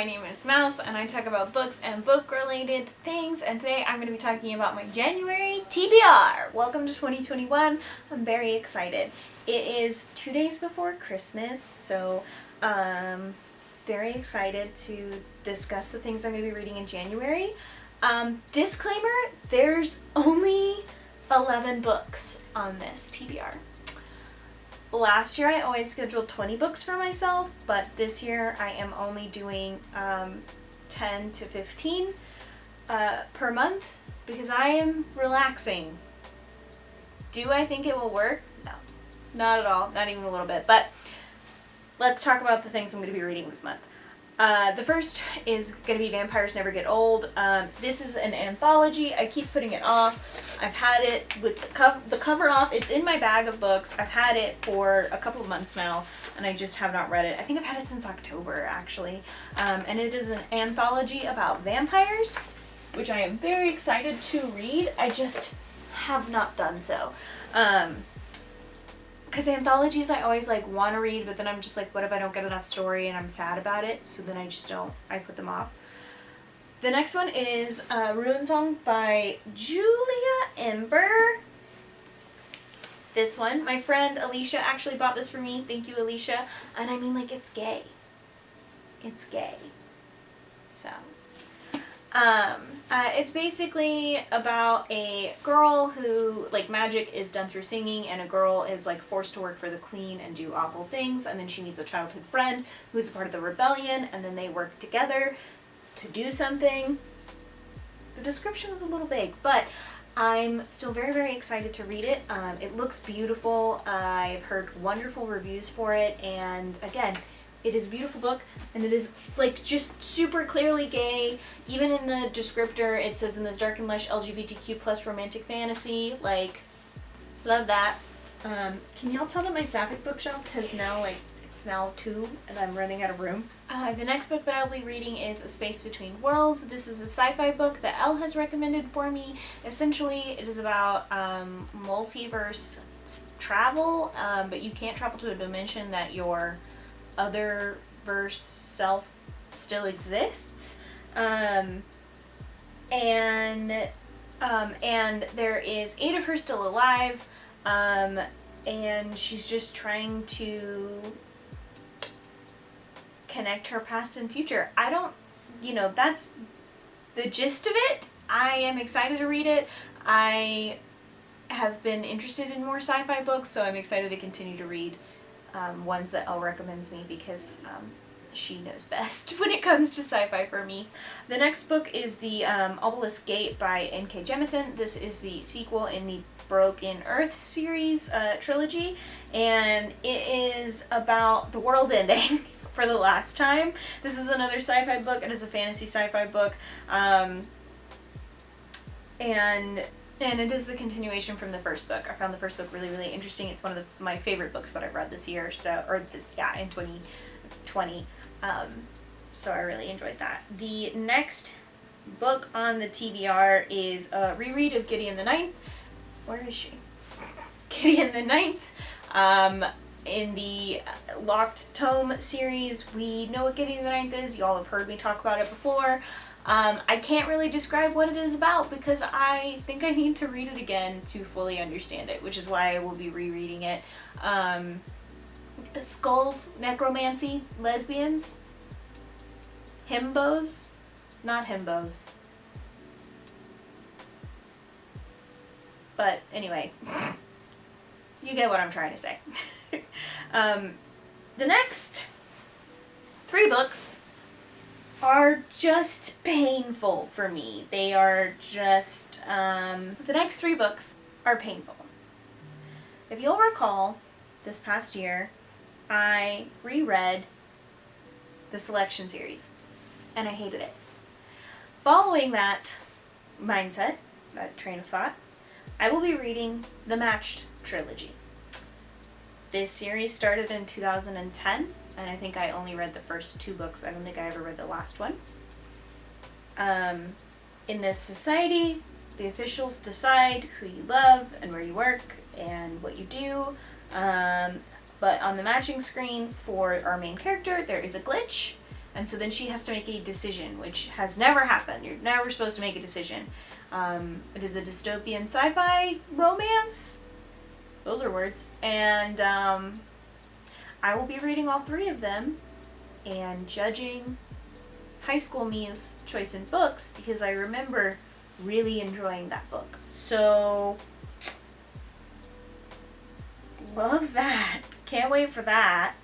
my name is Mouse and I talk about books and book related things, and today I'm going to be talking about my January TBR. Welcome to 2021. I'm very excited. It is 2 days before Christmas, so very excited to discuss the things I'm going to be reading in January. Disclaimer, there's only 11 books on this TBR. Last year I always scheduled 20 books for myself, but this year I am only doing 10 to 15 per month because I am relaxing. Do I think it will work? No, not at all, not even a little bit. But let's talk about the things I'm going to be reading this month. The first is going to be Vampires Never Get Old. This is an anthology. I keep putting it off. I've had it with the cover off. It's in my bag of books. I've had it for a couple of months now, and I just have not read it. I think I've had it since October, actually. And it is an anthology about vampires, which I am very excited to read. I just have not done so. Because anthologies I always want to read, but then I'm just like, what if I don't get enough story and I'm sad about it? So then I just don't, I put them off. The next one is Ruin Song by Julia Ember. This one, my friend Alicia actually bought this for me. Thank you, Alicia. And I mean, it's gay. It's gay. So, it's basically about a girl who, magic is done through singing, and a girl is, forced to work for the queen and do awful things, and then she meets a childhood friend who's a part of the rebellion, and then they work together to do something. The description was a little vague, but I'm still very, very excited to read it. It looks beautiful. I've heard wonderful reviews for it, and again, it is a beautiful book, and it is, just super clearly gay. Even in the descriptor, it says in this dark and lush LGBTQ plus romantic fantasy. Love that. Can y'all tell that my Sapphic bookshelf has now, it's now 2, and I'm running out of room? The next book that I'll be reading is A Space Between Worlds. This is a sci-fi book that Elle has recommended for me. Essentially, it is about multiverse travel, but you can't travel to a dimension that your other verse self still exists, and there is 8 of her still alive, and she's just trying to connect her past and future. That's the gist of it. I am excited to read it. I have been interested in more sci-fi books, so I'm excited to continue to read ones that Elle recommends me, because she knows best when it comes to sci-fi for me. The next book is the Obelisk Gate by N.K. Jemisin. This is the sequel in the Broken Earth series trilogy, and it is about the world ending for the last time. This is another sci-fi book. It is a fantasy sci-fi book, and it is the continuation from the first book. I found the first book really, really interesting. It's one of my favorite books that I've read this year, in 2020. So I really enjoyed that. The next book on the TBR is a reread of Gideon the Ninth. Where is she? Gideon the Ninth. In the Locked Tome series, we know what Gideon the Ninth is. Y'all have heard me talk about it before. I can't really describe what it is about because I think I need to read it again to fully understand it, which is why I will be rereading it. Skulls, necromancy, lesbians, himbos, not himbos. But anyway, you get what I'm trying to say. The next 3 books are just painful for me. They are just, the next 3 books are painful. If you'll recall, this past year, I reread the Selection series, and I hated it. Following that mindset, that train of thought, I will be reading the Matched trilogy. This series started in 2010, and I think I only read the first 2 books. I don't think I ever read the last one. In this society, the officials decide who you love and where you work and what you do. But on the matching screen for our main character, there is a glitch, And so then she has to make a decision, which has never happened. You're never supposed to make a decision. It is a dystopian sci-fi romance. Those are words. And I will be reading all 3 of them and judging high school me's choice in books, because I remember really enjoying that book. So, love that. Can't wait for that.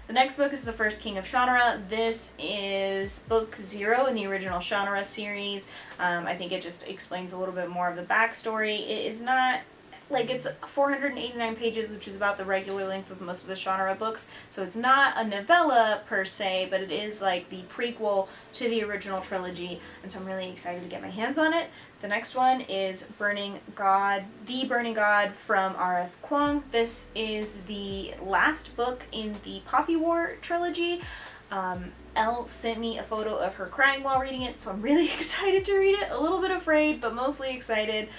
The next book is The First King of Shannara. This is book 0 in the original Shannara series. I think it just explains a little bit more of the backstory. It is not, like, it's 489 pages, which is about the regular length of most of the Shannara books. So it's not a novella per se, but it is like the prequel to the original trilogy. And so I'm really excited to get my hands on it. The next one is Burning God, The Burning God from R.F. Kuang. This is the last book in the Poppy War trilogy. Elle sent me a photo of her crying while reading it, so I'm really excited to read it. A little bit afraid, but mostly excited.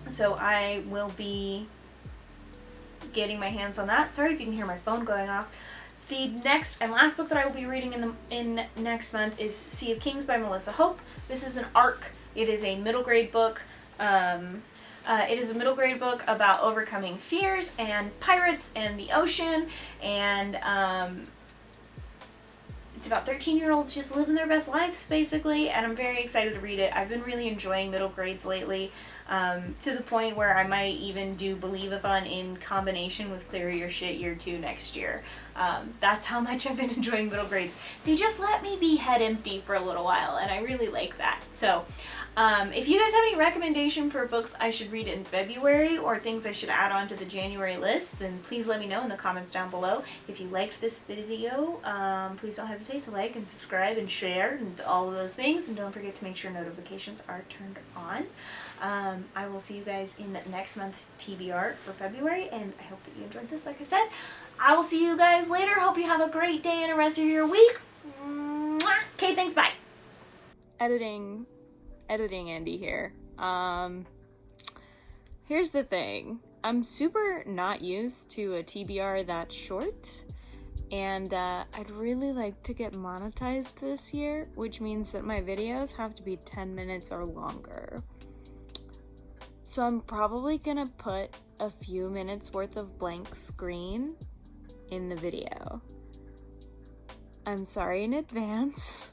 So I will be getting my hands on that. Sorry if you can hear my phone going off. The next and last book that I will be reading in next month is Sea of Kings by Melissa Hope. This is an ARC. It is a middle grade book. It is a middle grade book about overcoming fears and pirates and the ocean, and it's about 13-year-olds just living their best lives, basically, and I'm very excited to read it. I've been really enjoying middle grades lately, to the point where I might even do Believe-a-thon in combination with Clear Your Shit Year 2 next year. That's how much I've been enjoying middle grades. They just let me be head empty for a little while, and I really like that. So, if you guys have any recommendation for books I should read in February, or things I should add on to the January list, then please let me know in the comments down below. If you liked this video, please don't hesitate to like and subscribe and share and all of those things, and don't forget to make sure notifications are turned on. I will see you guys in next month's TBR for February, and I hope that you enjoyed this, like I said. I will see you guys later. Hope you have a great day and the rest of your week. Okay, thanks, bye. Editing Andy here. Here's the thing. I'm super not used to a TBR that short, and I'd really like to get monetized this year, which means that my videos have to be 10 minutes or longer. So I'm probably gonna put a few minutes worth of blank screen in the video. I'm sorry in advance.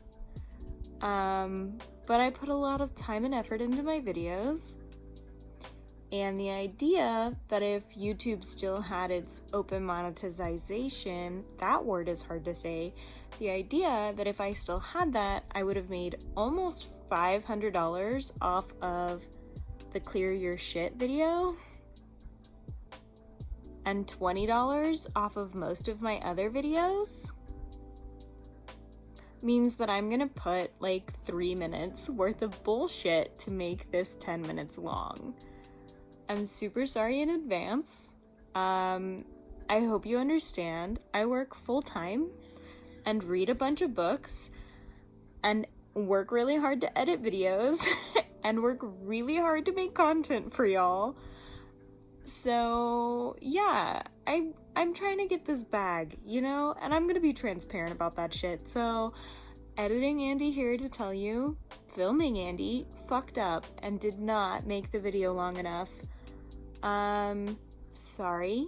But I put a lot of time and effort into my videos, and the idea that if YouTube still had its open monetization, that word is hard to say, the idea that if I still had that, I would have made almost $500 off of the Clear Your Shit video, and $20 off of most of my other videos, means that I'm gonna put like 3 minutes worth of bullshit to make this 10 minutes long. I'm super sorry in advance. I hope you understand. I work full-time and read a bunch of books and work really hard to edit videos and work really hard to make content for y'all. So yeah, I'm trying to get this bag, you know, and I'm gonna be transparent about that shit. So, editing Andy here to tell you, filming Andy fucked up and did not make the video long enough. Sorry.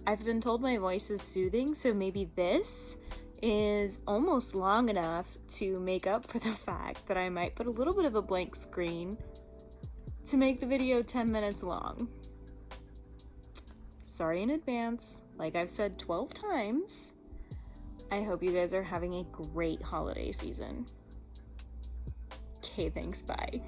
I've been told my voice is soothing, so maybe this is almost long enough to make up for the fact that I might put a little bit of a blank screen to make the video 10 minutes long. Sorry in advance. Like I've said 12 times, I hope you guys are having a great holiday season. Okay, thanks, bye.